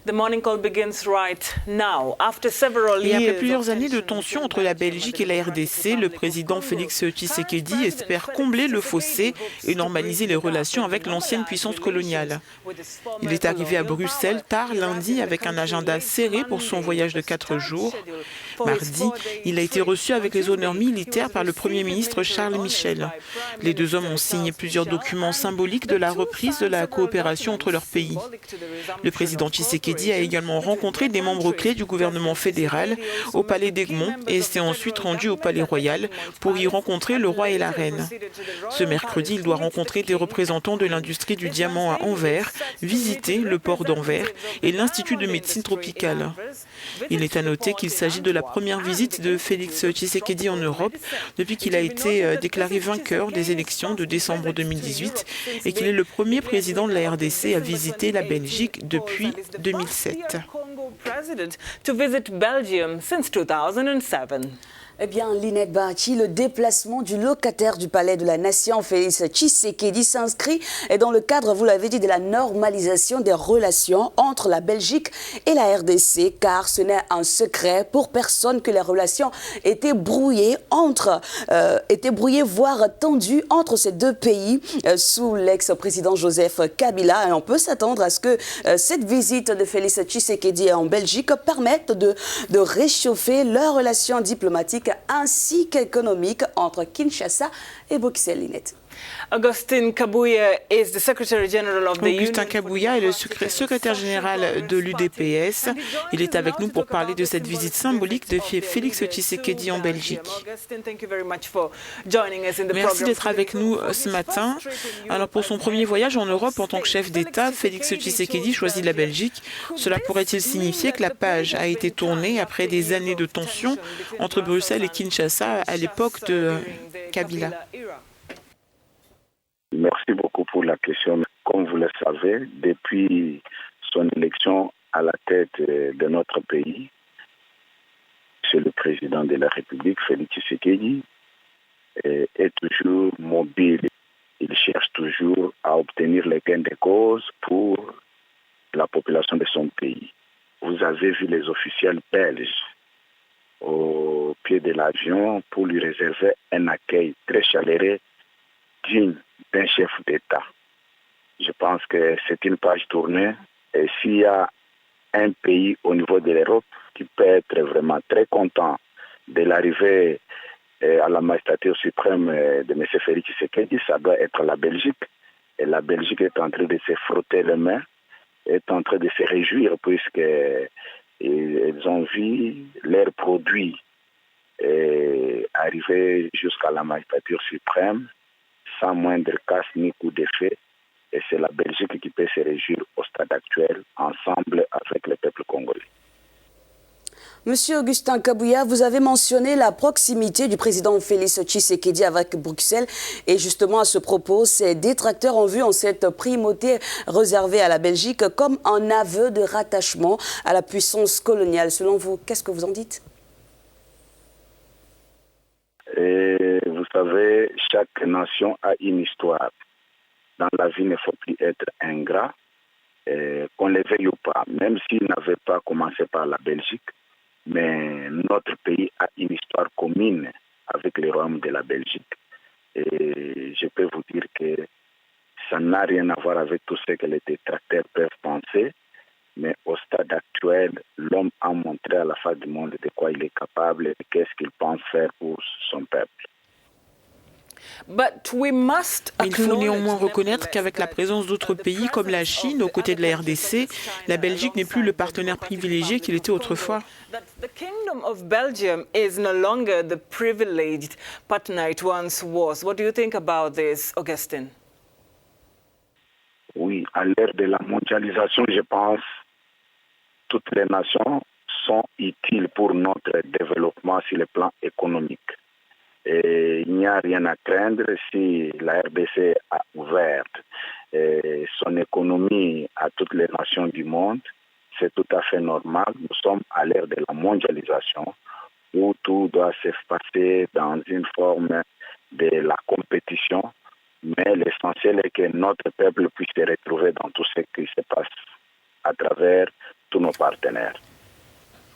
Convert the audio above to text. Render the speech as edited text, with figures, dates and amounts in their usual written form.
Et après plusieurs années de tensions entre la Belgique et la RDC, le président Félix Tshisekedi espère combler le fossé et normaliser les relations avec l'ancienne puissance coloniale. Il est arrivé à Bruxelles tard lundi avec un agenda serré pour son voyage de 4 jours. Mardi, il a été reçu avec les honneurs militaires par le Premier ministre Charles Michel. Les deux hommes ont signé plusieurs documents symboliques de la reprise de la coopération entre leurs pays. Le président Tshisekedi a également rencontré des membres clés du gouvernement fédéral au palais d'Egmont et s'est ensuite rendu au palais royal pour y rencontrer le roi et la reine. Ce mercredi, il doit rencontrer des représentants de l'industrie du diamant à Anvers, visiter le port d'Anvers et l'Institut de médecine tropicale. Il est à noter qu'il s'agit de la première visite de Félix Tshisekedi en Europe depuis qu'il a été déclaré vainqueur des élections de décembre 2018 et qu'il est le premier président de la RDC à visiter la Belgique depuis 2007. Eh bien, Linette Bachi, le déplacement du locataire du Palais de la Nation, Félix Tshisekedi, s'inscrit dans le cadre, vous l'avez dit, de la normalisation des relations entre la Belgique et la RDC, car ce n'est un secret pour personne que les relations étaient brouillées, voire tendues entre ces deux pays sous l'ex-président Joseph Kabila. Et on peut s'attendre à ce que cette visite de Félix Tshisekedi en Belgique permette de réchauffer leurs relations diplomatiques ainsi qu'économique entre Kinshasa et Bruxelles. Linette. Augustin Kabouya est le secrétaire général de l'UDPS. Il est avec nous pour parler de cette visite symbolique de Félix Tshisekedi en Belgique. Merci d'être avec nous ce matin. Alors pour son premier voyage en Europe en tant que chef d'État, Félix Tshisekedi choisit la Belgique. Cela pourrait-il signifier que la page a été tournée après des années de tensions entre Bruxelles et Kinshasa à l'époque de Kabila? Merci beaucoup pour la question. Comme vous le savez, depuis son élection à la tête de notre pays, c'est le président de la République, Félix Tshisekedi, est toujours mobile. Il cherche toujours à obtenir les gains de cause pour la population de son pays. Vous avez vu les officiels belges au pied de l'avion pour lui réserver un accueil très chaleureux digne d'un chef d'État. Je pense que c'est une page tournée. Et s'il y a un pays au niveau de l'Europe qui peut être vraiment très content de l'arrivée à la magistrature suprême de M. Félix Tshisekedi, ça doit être la Belgique. Et la Belgique est en train de se frotter les mains, est en train de se réjouir puisqu'ils ont vu leurs produits arriver jusqu'à la magistrature suprême sans moindre casse ni coup d'effet. Et c'est la Belgique qui peut se réjouir au stade actuel, ensemble avec le peuple congolais. Monsieur Augustin Kabouya, vous avez mentionné la proximité du président Félix Tshisekedi avec Bruxelles. Et justement, à ce propos, ces détracteurs ont vu en cette primauté réservée à la Belgique comme un aveu de rattachement à la puissance coloniale. Selon vous, qu'est-ce que vous en dites? Et vous savez, chaque nation a une histoire. Dans la vie, il ne faut plus être ingrat, qu'on le veuille ou pas, même s'il n'avait pas commencé par la Belgique. Mais notre pays a une histoire commune avec le royaume de la Belgique. Et je peux vous dire que ça n'a rien à voir avec tout ce que les détracteurs peuvent penser. Mais au stade actuel, l'homme a montré à la face du monde de quoi il est capable et qu'est-ce qu'il pense faire pour son peuple. Il faut néanmoins reconnaître qu'avec la présence d'autres pays comme la Chine aux côtés de la RDC, la Belgique n'est plus le partenaire privilégié qu'il était autrefois. The Kingdom of Belgium is no longer the privileged partner it once was. What do you think about this, Augustin? Oui, à l'ère de la mondialisation, je pense toutes les nations sont utiles pour notre développement sur le plan économique. Et il n'y a rien à craindre si la RDC a ouvert son économie à toutes les nations du monde. C'est tout à fait normal. Nous sommes à l'ère de la mondialisation où tout doit se passer dans une forme de la compétition. Mais l'essentiel est que notre peuple puisse se retrouver dans tout ce qui se passe à travers tous nos partenaires.